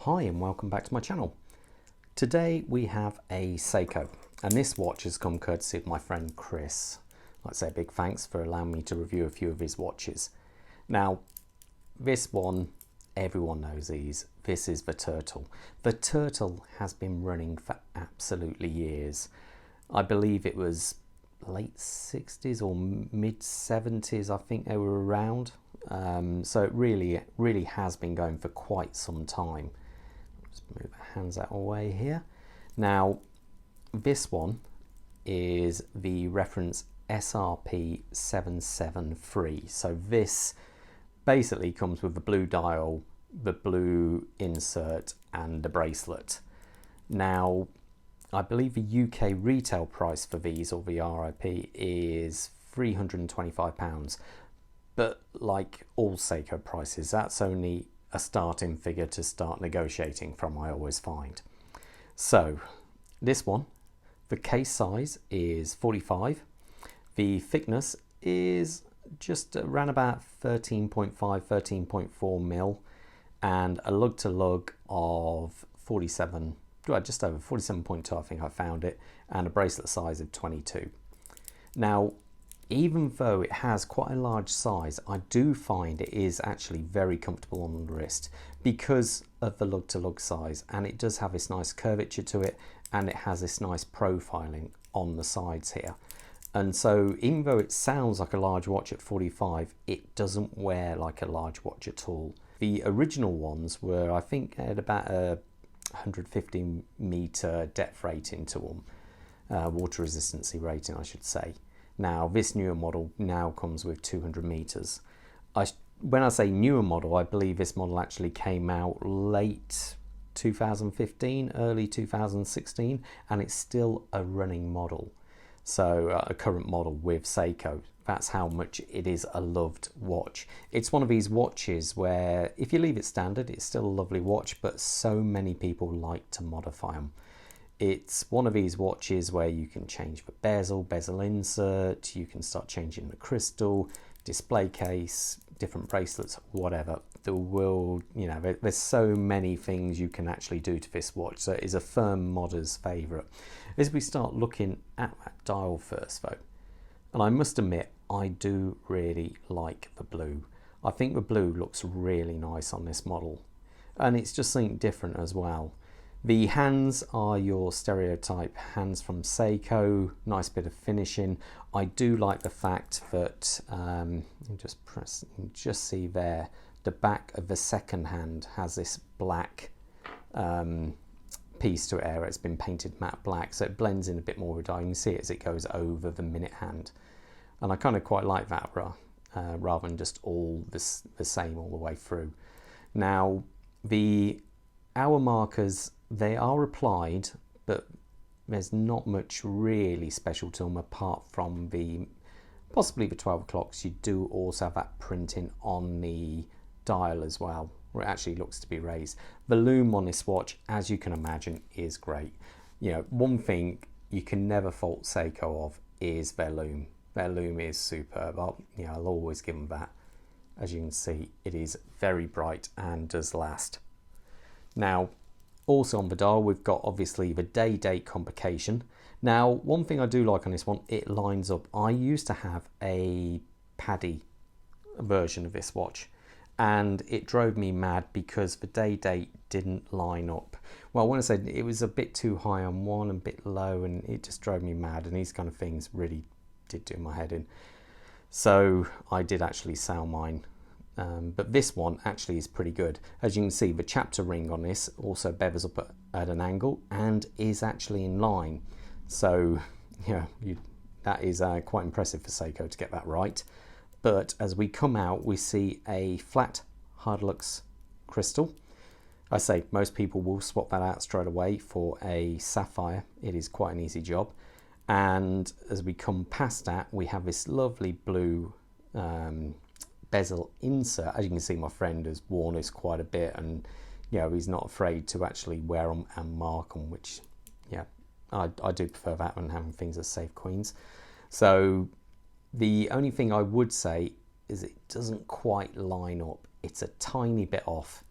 Hi and welcome back to my channel. Today we have a Seiko, and this watch has come courtesy of my friend Chris. I'd like to say a big thanks for allowing me to review a few of his watches. Now this one, everyone knows these. This is the Turtle. The Turtle has been running for absolutely years. I believe it was late 60s or mid 70s, I think they were around. So it really has been going for quite some time. Just move our hands out of the way here. Now this one is the reference SRP773. So this basically comes with the blue dial, the blue insert and the bracelet. Now I believe the UK retail price for these, or the RIP, is £325. But like all Seiko prices, that's only a starting figure to start negotiating from, I always find. So this one, the case size is 45. The thickness is just around about 13.5, 13.4 mil, and a lug to lug of 47, well, just over 47.2, I think I found it, and a bracelet size of 22. Now, even though it has quite a large size, I do find it is actually very comfortable on the wrist because of the lug to lug size, and it does have this nice curvature to it, and it has this nice profiling on the sides here. And so even though it sounds like a large watch at 45, it doesn't wear like a large watch at all. The original ones were, I think, at about a 150 meter depth rating to them, water resistancy rating I should say. Now this newer model now comes with 200 meters. When I say newer model, I believe this model actually came out late 2015, early 2016, and it's still a running model. So a current model with Seiko. That's how much it is a loved watch. It's one of these watches where if you leave it standard, it's still a lovely watch, but so many people like to modify them. It's one of these watches where you can change the bezel insert, you can start changing the crystal, display case, different bracelets, whatever. There's so many things you can actually do to this watch, so it is a firm modder's favourite. As we start looking at that dial first though, and I must admit, I do really like the blue. I think the blue looks really nice on this model, and it's just something different as well. The hands are your stereotype hands from Seiko, nice bit of finishing. I do like the fact that, just see there, the back of the second hand has this black piece to it where it's been painted matte black, so it blends in a bit more with dye. You can see it as it goes over the minute hand. And I kind of quite like that rather than just all the same all the way through. Now, the hour markers, they are applied, but there's not much really special to them apart from possibly the 12 o'clocks. You do also have that printing on the dial as well, where it actually looks to be raised. The Loom on this watch, as you can imagine, is great. You know, one thing you can never fault Seiko of is their Loom. Their Loom is superb. I'll always give them that. As you can see, it is very bright and does last. Now, also on the dial, we've got obviously the day-date Complication. Now, one thing I do like on this one, it lines up. I used to have a paddy version of this watch, and it drove me mad because the day-date didn't line up. Well, when I said it was a bit too high on one and a bit low, and it just drove me mad, and these kind of things really did do my head in. So I did actually sell mine. But this one actually is pretty good. As you can see, the chapter ring on this also bevels up at an angle and is actually in line. So yeah, that is quite impressive for Seiko to get that right. But as we come out, we see a flat Hardlux crystal. I say most people will swap that out straight away for a sapphire. It is quite an easy job. And as we come past that, we have this lovely blue Bezel Insert. As you can see, my friend has worn this quite a bit, and he's not afraid to actually wear them and mark them, which I do prefer that than having things as safe queens. So the only thing I would say is it doesn't quite line up. It's a tiny bit off.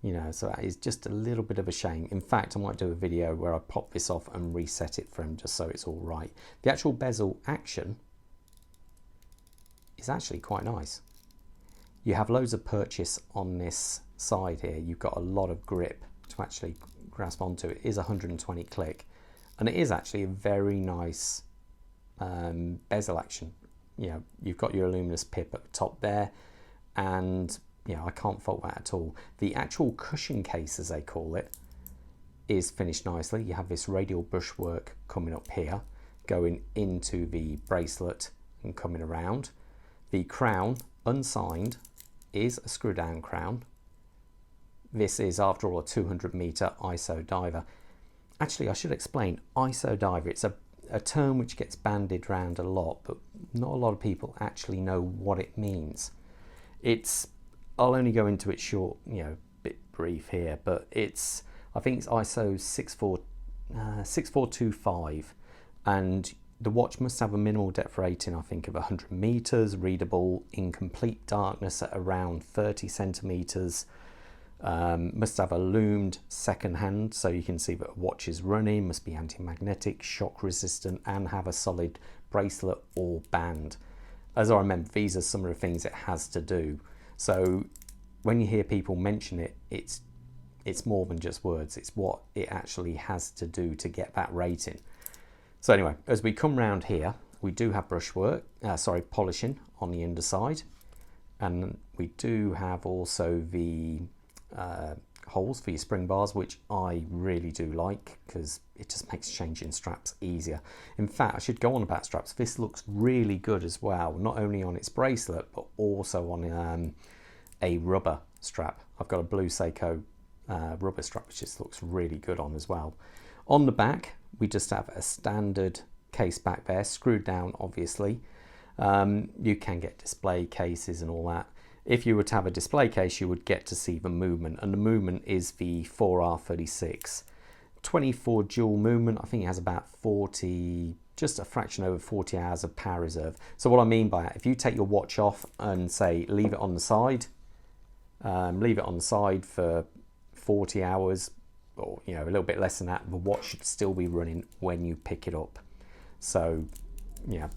You know, so that is just a little bit of a shame. In fact, I might do a video where I pop this off and reset it for him just so it's all right. The actual bezel action is actually quite nice. You have loads of purchase on this side here. You've got a lot of grip to actually grasp onto. It is 120 click, and it is actually a very nice bezel action. You know, you've got your luminous pip at the top there, and you know, I can't fault that at all. The actual cushion case, as they call it, is finished nicely. You have this radial brushwork coming up here, going into the bracelet and coming around. The crown, unsigned, is a screw down crown. This is, after all, a 200 meter ISO diver. Actually, I should explain ISO diver. It's a term which gets bandied around a lot, but not a lot of people actually know what it means. I'll only go into it short, you know, bit brief here, but I think it's ISO 6425, and the watch must have a minimal depth rating, I think, of 100 meters, readable in complete darkness at around 30 centimeters. Must have a loomed second hand, so you can see that a watch is running, must be anti-magnetic, shock resistant, and have a solid bracelet or band. As I remember, these are some of the things it has to do. So when you hear people mention it, it's more than just words. It's what it actually has to do to get that rating. So anyway, as we come round here, we do have polishing on the underside, and we do have also the holes for your spring bars, which I really do like because it just makes changing straps easier. In fact, I should go on about straps. This looks really good as well, not only on its bracelet but also on a rubber strap. I've got a blue Seiko rubber strap which just looks really good on as well. On the back, we just have a standard case back there, screwed down obviously. You can get display cases and all that. If you were to have a display case, you would get to see the movement, and the movement is the 4R36. 24 dual movement. I think it has about 40, just a fraction over 40 hours of power reserve. So what I mean by that, if you take your watch off and say leave it on the side, for 40 hours, or you know, a little bit less than that, the watch should still be running when you pick it up. So yeah,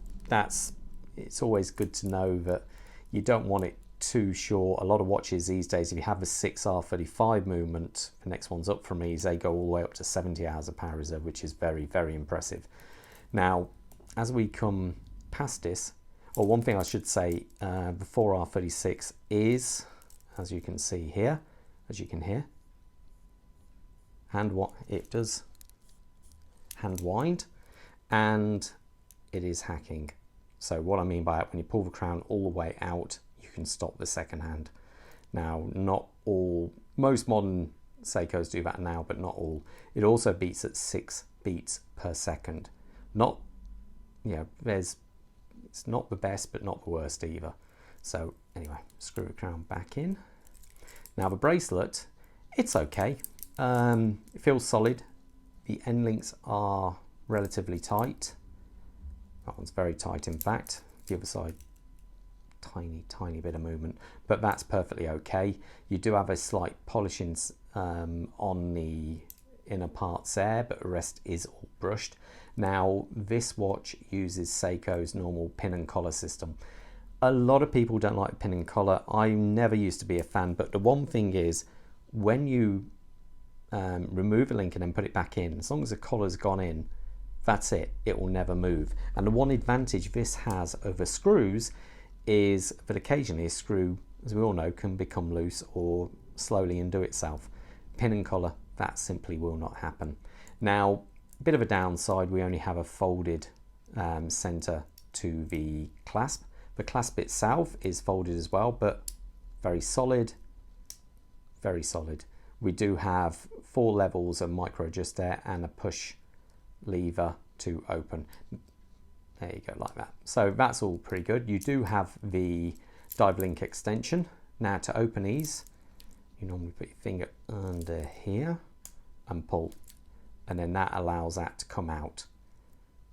it's always good to know that you don't want it too short. A lot of watches these days, if you have a 6R35 movement, the next one's up from me, they go all the way up to 70 hours of power reserve, which is very, very impressive. Now, as we come past this, or one thing I should say, the 4R36 is, as you can see here, as you can hear, and what it does, hand wind, and it is hacking. So what I mean by it, when you pull the crown all the way out, you can stop the second hand. Now, not all, most modern Seikos do that now, but not all. It also beats at 6 beats per second. Not, you know, it's not the best, but not the worst either. So anyway, screw the crown back in. Now the bracelet, it's okay. It feels solid. The end links are relatively tight. That one's very tight, in fact. The other side, tiny bit of movement, but that's perfectly okay. You do have a slight polishing on the inner parts there, but the rest is all brushed. Now, this watch uses Seiko's normal pin and collar system. A lot of people don't like pin and collar. I never used to be a fan, but the one thing is, when you remove a link and then put it back in, as long as the collar's gone in, that's it. It will never move. And the one advantage this has over screws is that occasionally a screw, as we all know, can become loose or slowly undo itself. Pin and collar, that simply will not happen. Now, a bit of a downside, we only have a folded center to the clasp. The clasp itself is folded as well, but very solid, very solid. We do have 4 levels of micro adjust there and a push lever to open. There you go, like that. So that's all pretty good. You do have the dive link extension. Now to open these, you normally put your finger under here and pull, and then that allows that to come out.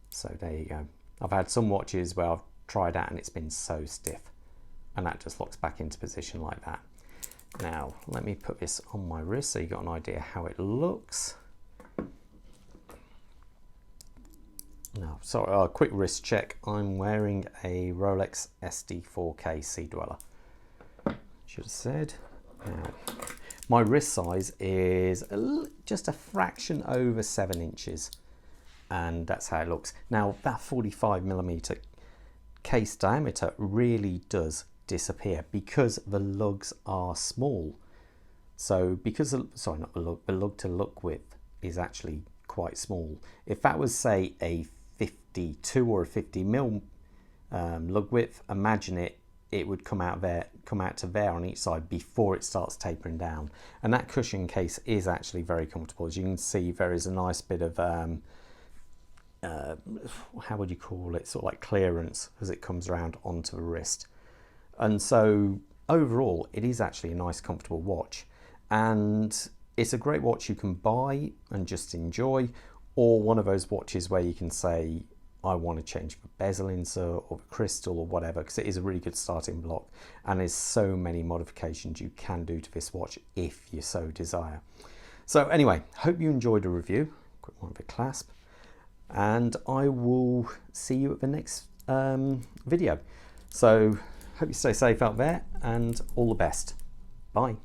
So there you go. I've had some watches where I've tried that and it's been so stiff, and that just locks back into position like that. Now, let me put this on my wrist so you got an idea how it looks. Now, sorry, a quick wrist check. I'm wearing a Rolex SD4K Sea Dweller. Should have said. Now, my wrist size is just a fraction over 7 inches, and that's how it looks. Now, that 45mm case diameter really does disappear because the lugs are small. So because sorry, not the lug, the lug to look width is actually quite small. If that was, say, a 52 or a 50mm lug width, imagine it would come out to there on each side before it starts tapering down. And that cushion case is actually very comfortable. As you can see, there is a nice bit of how would you call it, sort of like clearance as it comes around onto the wrist. And so overall it is actually a nice comfortable watch, and it's a great watch you can buy and just enjoy, or one of those watches where you can say, I want to change the bezel insert or the crystal or whatever, because it is a really good starting block, and there's so many modifications you can do to this watch if you so desire. So anyway, hope you enjoyed the review. Quick one of the clasp, and I will see you at the next video. So hope you stay safe out there, and all the best. Bye.